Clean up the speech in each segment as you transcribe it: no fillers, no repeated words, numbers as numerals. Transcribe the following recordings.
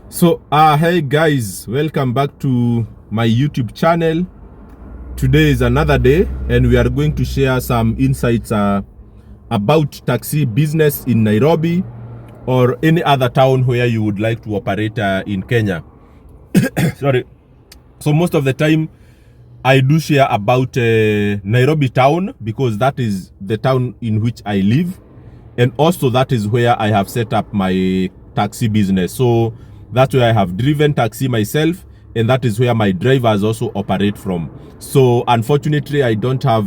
So hey guys, welcome back to my YouTube channel. Today is another day and we are going to share some insights about taxi business in Nairobi or any other town where you would like to operate in Kenya. Sorry. So most of the time I do share about Nairobi town because that is the town in which I live, and also that is where I have set up my taxi business. So that's where I have driven taxi myself, and that is where my drivers also operate from. So unfortunately I don't have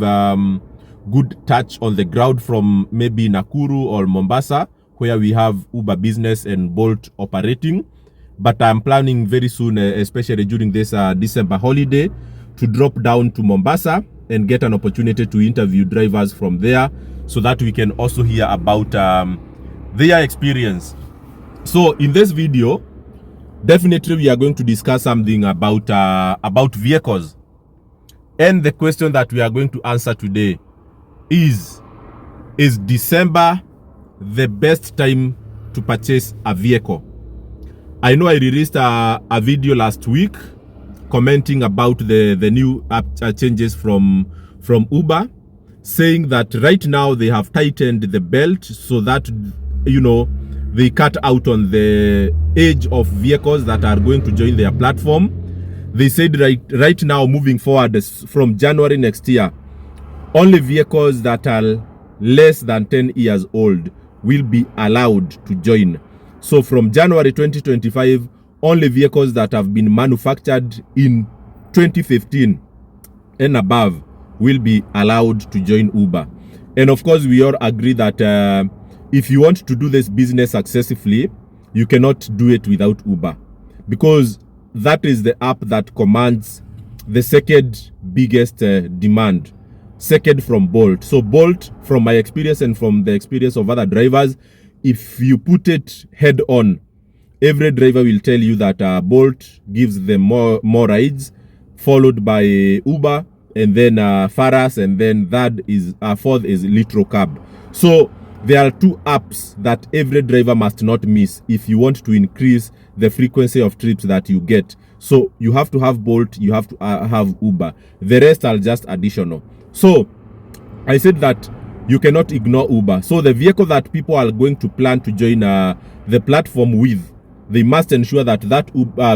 good touch on the ground from maybe Nakuru or Mombasa, where we have Uber business and Bolt operating. But I'm planning very soon, especially during this December holiday, to drop down to Mombasa and get an opportunity to interview drivers from there so that we can also hear about their experience. So in this video, definitely we are going to discuss something about vehicles. And the question that we are going to answer today is December the best time to purchase a vehicle? I know I released a video last week commenting about the new changes from Uber, saying that right now they have tightened the belt so that, you know, they cut out on the age of vehicles that are going to join their platform. They said right now, moving forward from January next year, only vehicles that are less than 10 years old will be allowed to join. So from January 2025, only vehicles that have been manufactured in 2015 and above will be allowed to join Uber. And of course, we all agree that if you want to do this business successfully, you cannot do it without Uber, because that is the app that commands the second biggest demand, second from Bolt. So Bolt, from my experience and from the experience of other drivers, if you put it head on, every driver will tell you that Bolt gives them more rides, followed by Uber, and then Faras, and then fourth is Litro Cab. So there are two apps that every driver must not miss if you want to increase the frequency of trips that you get. So you have to have Bolt, you have to have Uber. The rest are just additional. So I said that you cannot ignore Uber. So the vehicle that people are going to plan to join the platform with, they must ensure that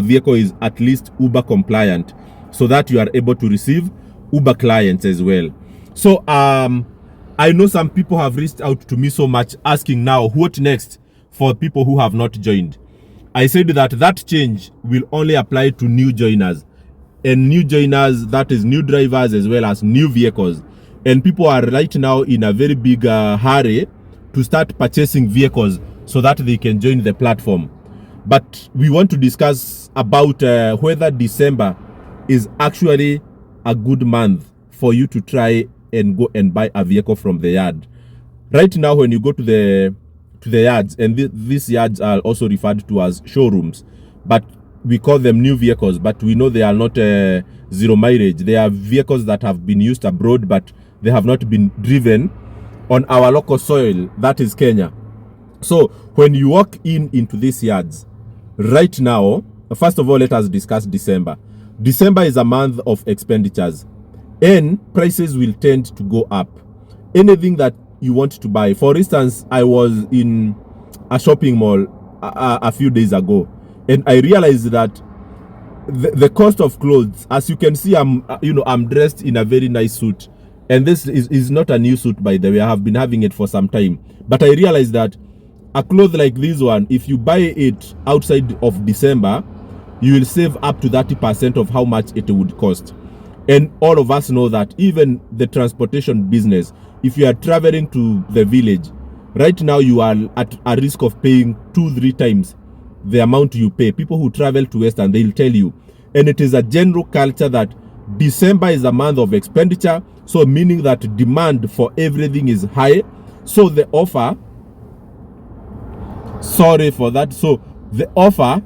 vehicle is at least Uber compliant, so that you are able to receive Uber clients as well. So I know some people have reached out to me so much asking now what next for people who have not joined. I said that change will only apply to new joiners, and new joiners, that is new drivers as well as new vehicles. And people are right now in a very big hurry to start purchasing vehicles so that they can join the platform. But we want to discuss about whether December is actually a good month for you to try and go and buy a vehicle from the yard. Right now, when you go to the yards, and these yards are also referred to as showrooms, but we call them new vehicles, but we know they are not zero mileage. They are vehicles that have been used abroad, but they have not been driven on our local soil, that is Kenya. So when you walk into these yards, right now, first of all, let us discuss December. December is a month of expenditures, and prices will tend to go up. Anything that you want to buy. For instance, I was in a shopping mall a few days ago, and I realized that the cost of clothes, as you can see, I'm dressed in a very nice suit, and this is not a new suit, by the way. I have been having it for some time, but I realized that a cloth like this one, if you buy it outside of December, you will save up to 30% of how much it would cost. And all of us know that even the transportation business, if you are traveling to the village, right now you are at a risk of paying 2-3 times the amount you pay. People who travel to Western, they'll tell you. And it is a general culture that December is a month of expenditure, so meaning that demand for everything is high. So the offer, sorry for that, so the offer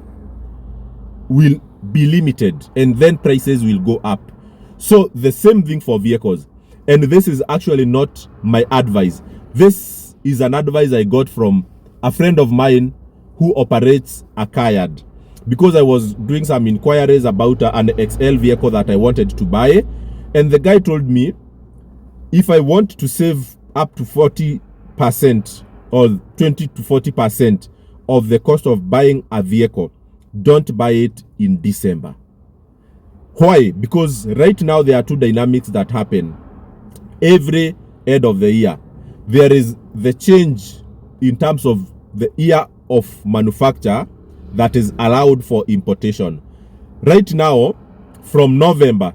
will be limited, and then prices will go up. So the same thing for vehicles. And this is actually not my advice. This is an advice I got from a friend of mine who operates a car yard. because I was doing some inquiries about an XL vehicle that I wanted to buy, and the guy told me if I want to save up to 40% or 20 to 40% of the cost of buying a vehicle, don't buy it in December. Why? Because right now there are two dynamics that happen. Every end of the year, there is the change in terms of the year of manufacture that is allowed for importation. Right now, from November,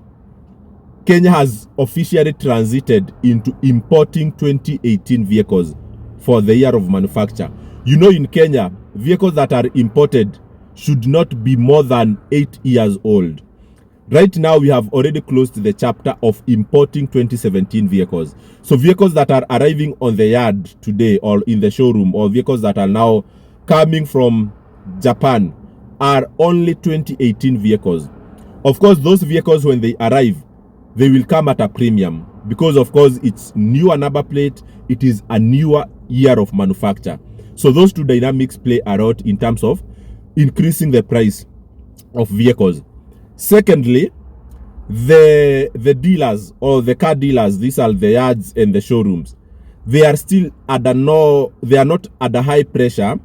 Kenya has officially transited into importing 2018 vehicles for the year of manufacture. You know, in Kenya, vehicles that are imported should not be more than 8 years old. Right now, we have already closed the chapter of importing 2017 vehicles. So vehicles that are arriving on the yard today or in the showroom, or vehicles that are now coming from Japan, are only 2018 vehicles. Of course, those vehicles, when they arrive, they will come at a premium because, of course, it's newer number plate. It is a newer year of manufacture. So those two dynamics play a role in terms of increasing the price of vehicles. Secondly, the dealers or the car dealers, these are the yards and the showrooms, they are still at they are not at a high pressure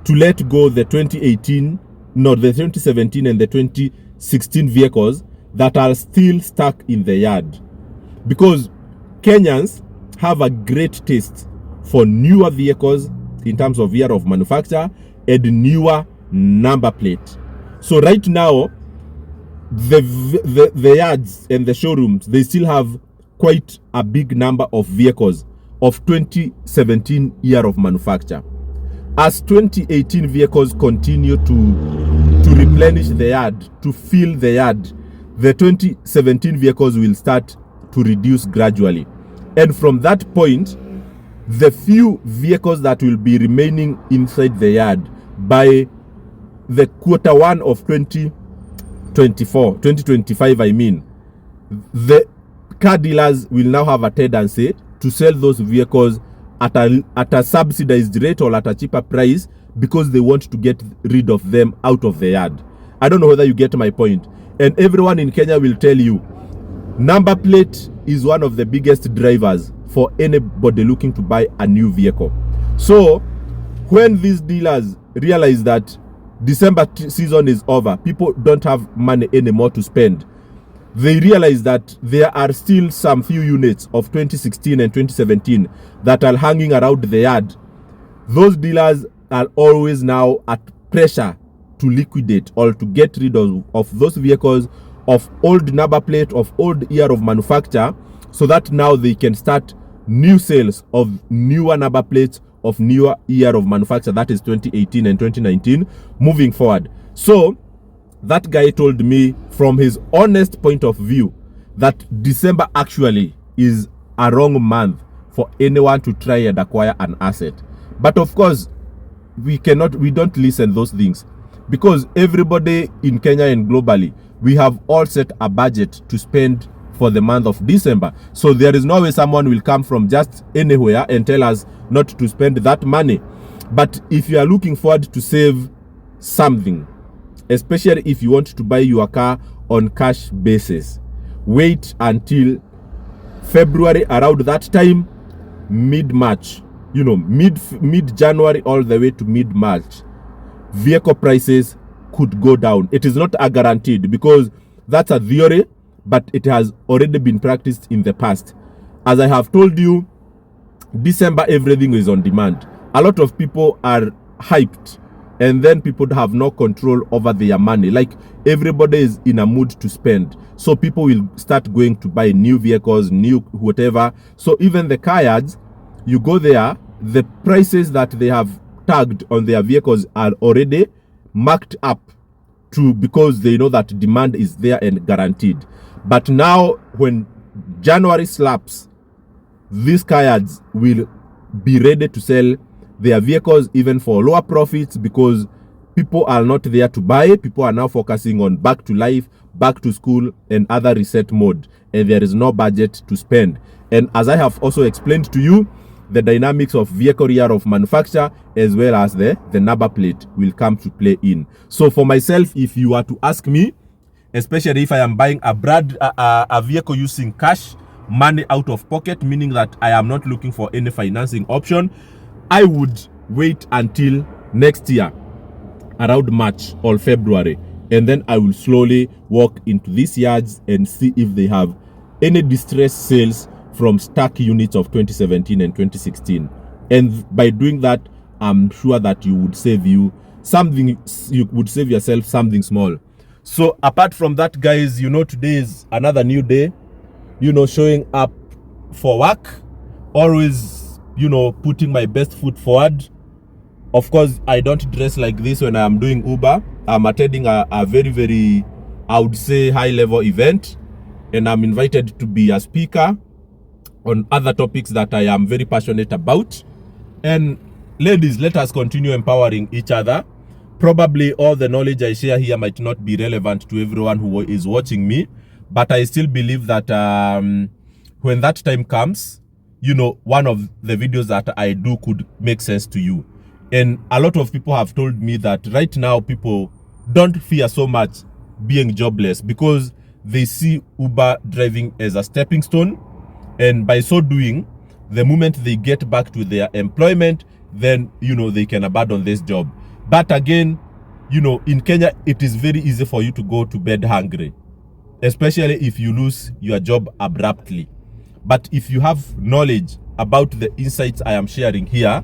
to let go the 2018, not the 2017 and the 2016 vehicles that are still stuck in the yard, because Kenyans have a great taste for newer vehicles in terms of year of manufacture and newer number plate. So right now, the yards and the showrooms, they still have quite a big number of vehicles of 2017 year of manufacture. As 2018 vehicles continue to replenish the yard, to fill the yard, the 2017 vehicles will start to reduce gradually. And from that point, the few vehicles that will be remaining inside the yard by the Q1 of 2025, I mean, the car dealers will now have a tendency to sell those vehicles at a subsidized rate or at a cheaper price, because they want to get rid of them out of the yard. I don't know whether you get my point. And everyone in Kenya will tell you, number plate is one of the biggest drivers for anybody looking to buy a new vehicle. So when these dealers realize that December season is over, people don't have money anymore to spend, they realize that there are still some few units of 2016 and 2017 that are hanging around the yard. Those dealers are always now at pressure to liquidate or to get rid of those vehicles of old number plate, of old year of manufacture, so that now they can start new sales of newer number plates of newer year of manufacture, that is 2018 and 2019, moving forward. So that guy told me from his honest point of view that December actually is a wrong month for anyone to try and acquire an asset. But of course, we don't listen those things, because everybody in Kenya and globally, we have all set a budget to spend for the month of December. So there is no way someone will come from just anywhere and tell us not to spend that money. But if you are looking forward to save something, especially if you want to buy your car on cash basis, wait until February, around that time, mid-March, mid-January all the way to mid-March, vehicle prices could go down. It is not a guaranteed, because that's a theory, but it has already been practiced in the past. As I have told you, December, everything is on demand. A lot of people are hyped, and then people have no control over their money. Like, everybody is in a mood to spend. So people will start going to buy new vehicles, new whatever. So even the car yards, you go there, the prices that they have tagged on their vehicles are already marked up because they know that demand is there and guaranteed. But now when January slaps, these car yards will be ready to sell their vehicles even for lower profits, because people are not there to buy. People are now focusing on back to life, back to school, and other reset mode, and there is no budget to spend. And as I have also explained to you, the dynamics of vehicle year of manufacture as well as the number plate will come to play in. So for myself, if you are to ask me, especially if I am buying a vehicle using cash money out of pocket, meaning that I am not looking for any financing option, I would wait until next year around March or February, and then I will slowly walk into these yards and see if they have any distressed sales from stock units of 2017 and 2016. And by doing that, I'm sure that you would save yourself something small. So apart from that, guys, today is another new day, showing up for work, always, putting my best foot forward. Of course, I don't dress like this when I am doing Uber. I'm attending a very, very, I would say, high-level event, and I'm invited to be a speaker on other topics that I am very passionate about. And ladies, let us continue empowering each other. Probably all the knowledge I share here might not be relevant to everyone who is watching me, but I still believe that when that time comes, one of the videos that I do could make sense to you. And a lot of people have told me that right now people don't fear so much being jobless because they see Uber driving as a stepping stone. And by so doing, the moment they get back to their employment, then, they can abandon this job. But again, in Kenya, it is very easy for you to go to bed hungry, especially if you lose your job abruptly. But if you have knowledge about the insights I am sharing here,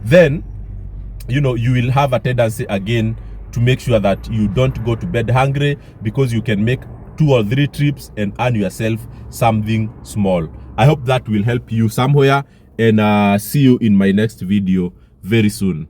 then, you will have a tendency again to make sure that you don't go to bed hungry, because you can make 2 or 3 trips and earn yourself something small. I hope that will help you somewhere, and see you in my next video very soon.